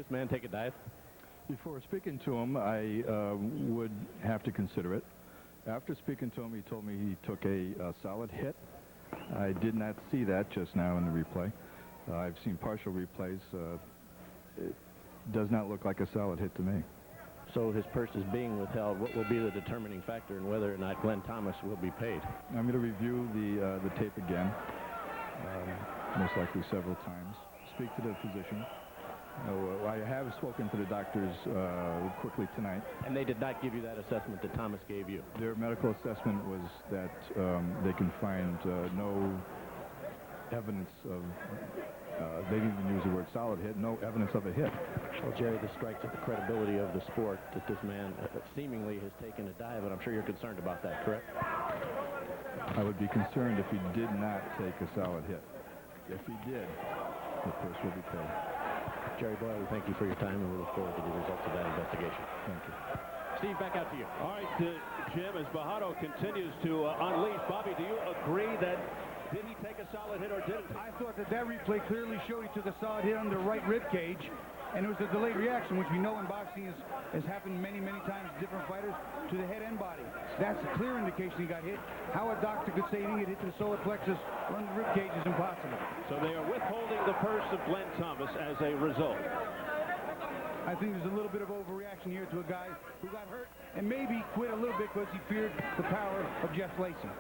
this man take a dive? Before speaking to him, I would have to consider it. After speaking to him, he told me he took a solid hit. I did not see that just now in the replay. I've seen partial replays. It does not look like a solid hit to me. So his purse is being withheld. What will be the determining factor in whether or not Glenn Thomas will be paid? I'm going to review the tape again, most likely several times. Speak to the physician. I have spoken to the doctors quickly tonight. And they did not give you that assessment that Thomas gave you? Their medical assessment was that they can find no evidence of, they didn't even use the word solid hit, no evidence of a hit. Well, Jerry, this strikes at the credibility of the sport that this man seemingly has taken a dive, and I'm sure you're concerned about that, correct? I would be concerned if he did not take a solid hit. If he did, the purse will be paid. Jerry Boyle, we thank you for your time, and we look forward to the results of that investigation. Thank you. Steve, back out to you. All right, Jim, as Bojado continues to unleash. Bobby, do you agree that did he take a solid hit or didn't? I thought that replay clearly showed he took a solid hit on the right rib cage, and it was a delayed reaction, which we know in boxing has happened many, many times to different fighters, to the head and body. That's a clear indication he got hit. How a doctor could say he didn't get hit to the solar plexus or on the rib cage is impossible. So they are withholding the purse of Glenn Thomas as a result. I think there's a little bit of overreaction here to a guy who got hurt and maybe quit a little bit because he feared the power of Jeff Lacey.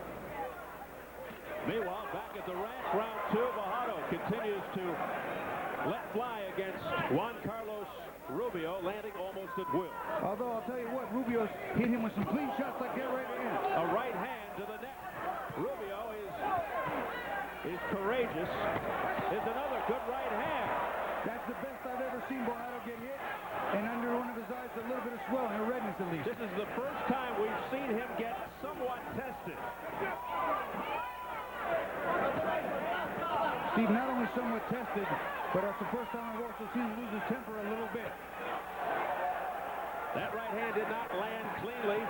Meanwhile, back at the ranch, round two, Bojado continues to let fly against Juan Rubio, landing almost at will. Although, I'll tell you what, Rubio's hit him with some clean shots like that right in. A right hand to the neck. Rubio is courageous. Is another good right hand. That's the best I've ever seen Bojado get hit. And under one of his eyes, a little bit of swelling, or redness at least. This is the first time we've seen him get somewhat tested. Steve, not only somewhat tested, but it's the first time I've also seen him lose his temper a little bit. That right hand did not land cleanly,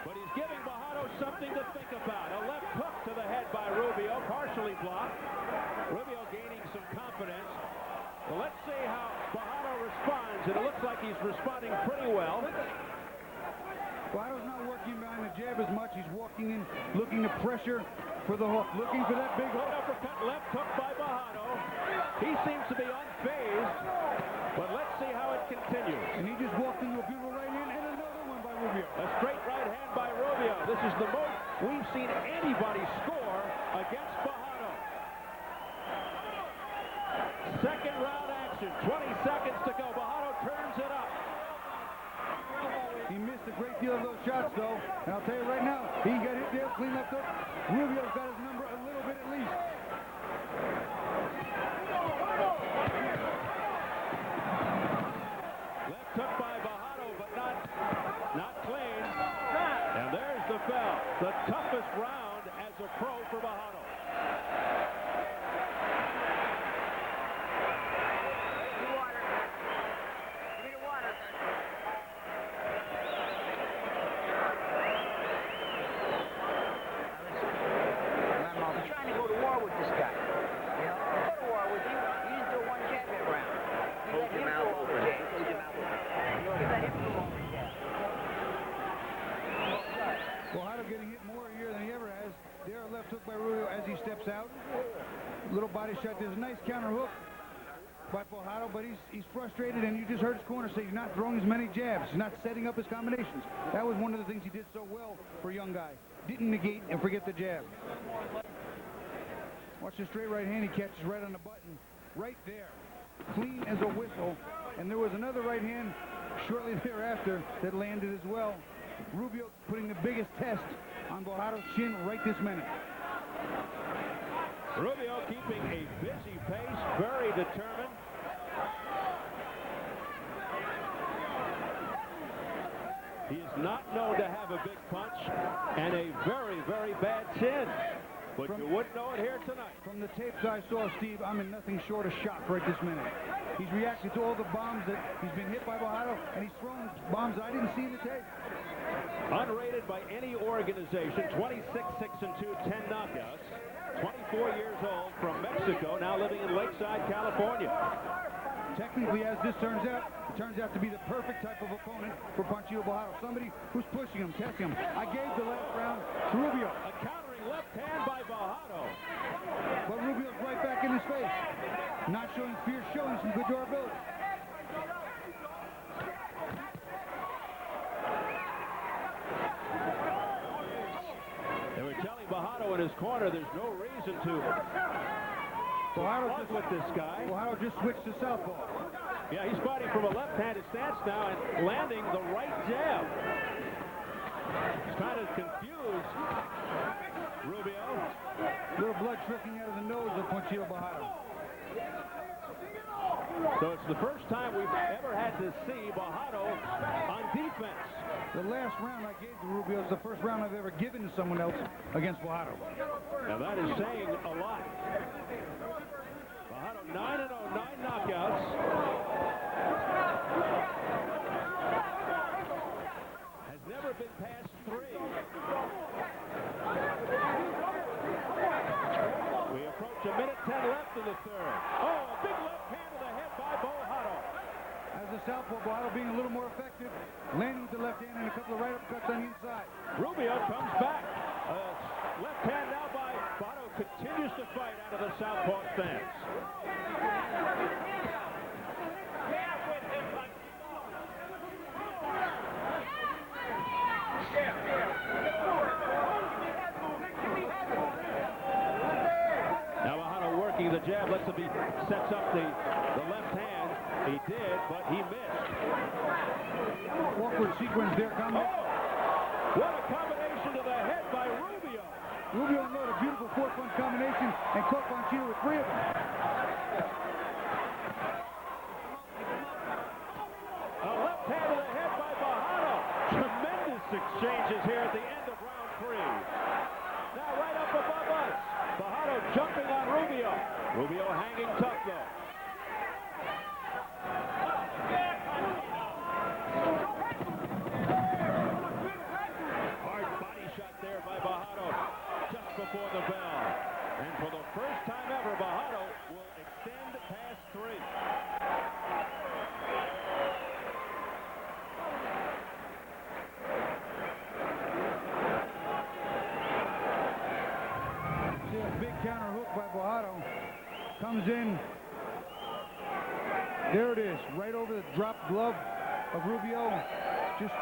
but he's giving Bojado something to think about. A left hook to the head by Rubio, partially blocked. Rubio gaining some confidence. Well, let's see how Bojado responds, and it looks like he's responding pretty well. Bojado's not working behind the jab as much. He's walking in, looking to pressure for the hook, looking for that big hook. Uppercut, left hook by Bojado. He seems to be unfazed, but let's see how it continues. And he just walked into a beautiful right hand and another one by Rubio. A straight right hand by Rubio. This is the most we've seen anybody score against Bojado. Second round action, 20 seconds to go. Bojado turns it up. He missed a great deal of those shots, though. And I'll tell you right now, he got hit there, clean left hook. Rubio's got his number a little bit at least. Left hook by Bojado, but not clean. And there's the bell. The toughest round as a pro for Bojado. Took by Rubio as he steps out. Little body shot. There's a nice counter hook by Bojado, but he's frustrated, and you just heard his corner say he's not throwing as many jabs. He's not setting up his combinations. That was one of the things he did so well for a young guy. Didn't negate and forget the jab. Watch the straight right hand he catches right on the button. Right there. Clean as a whistle. And there was another right hand shortly thereafter that landed as well. Rubio putting the biggest test on Bojado's chin right this minute. Rubio keeping a busy pace, very determined. He is not known to have a big punch and a very, very bad chin. But you wouldn't know it here tonight. From the tapes I saw, Steve, I'm in nothing short of shock right this minute. He's reacted to all the bombs that he's been hit by Bojado, and he's thrown bombs I didn't see in the tape. Unrated by any organization, 26, 6-2, 10 knockouts. 24 years old, from Mexico, now living in Lakeside, California. Technically, as this turns out, it turns out to be the perfect type of opponent for Panchito Bojado. Somebody who's pushing him, testing him. I gave the last round to Rubio. A countering left hand by Bojado. But Rubio's right back in his face. Not showing fear, showing some good durability. They were telling Bojado in his corner there's no reason to Bojado with this guy. Bojado just switched to southpaw. Yeah, he's fighting from a left-handed stance now and landing the right jab. He's trying to confuse Rubio. Little blood trickling out of the nose of Panchito Bojado. So it's the first time we've ever had to see Bojado on defense. The last round I gave to Rubio is the first round I've ever given to someone else against Bojado. Now that is saying a lot. Bojado 9-0, 9 knockouts. Has never been past 3. We approach a minute 10 left in the third. Oh, a big left hand to the head by Bojado. As the southpaw, Bojado being a little more effective, landing with the left hand and a couple of right uppercuts on the inside. Rubio comes back. Left hand now by Bojado, continues to fight out of the southpaw stance. Now Bojado working the jab. Let's see if he sets up the left hand. He did, but he missed. Awkward sequence there coming. Oh! What a combination to the head by Rubio. Rubio unloaded a beautiful 4-punch combination and caught Panchito with 3 of them. A left hand to the head by Bojado. Tremendous exchanges here at the end of round 3. Now right up above us. Bojado jumping on Rubio. Rubio hanging tough though. Hard body shot there by Bojado just before the bell. And for the first time ever, Bojado will extend past 3. See a big counter hook by Bojado. Comes in. There it is, right over the dropped glove of Rubio. Just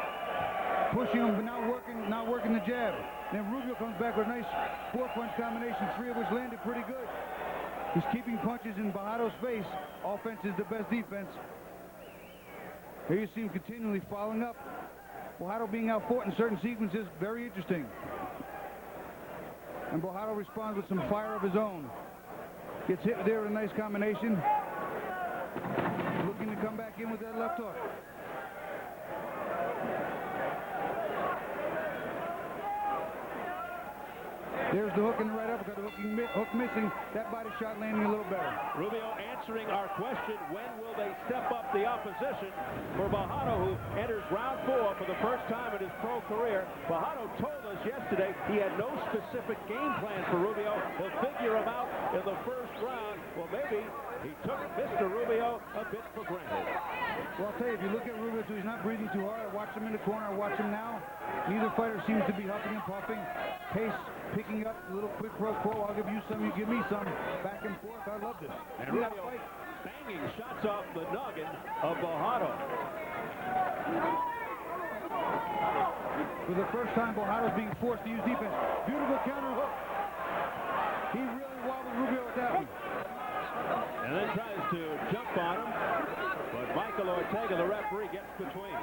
pushing him, but not working the jab. Then Rubio comes back with a nice 4-punch combination, 3 of which landed pretty good. He's keeping punches in Bojado's face. Offense is the best defense. Here you see him continually following up. Bojado being outfought in certain sequences, very interesting. And Bojado responds with some fire of his own. Gets hit there with a nice combination. Looking to come back in with that left hook. There's the hook in the right uppercut, the hook missing, that body shot landing a little better. Rubio answering our question, when will they step up the opposition for Bojado, who enters round 4 for the first time in his pro career. Bojado told us yesterday he had no specific game plan for Rubio. He'll figure him out in the first round. Well, maybe he took Mr. Rubio a bit for granted. Well, I'll tell you, if you look at Rubio, he's not breathing too hard. I watched him in the corner. I watch him now. Neither fighter seems to be huffing and puffing. Pace picking up, a little quick pro quo. I'll give you some, you give me some. Back and forth. I love this. And Rubio banging shots off the noggin of Bojado. For the first time, Bojado's being forced to use defense. Beautiful counter hook. He really wobbled Rubio with that one. And then tries to jump on him, but Michael Ortega, the referee, gets between.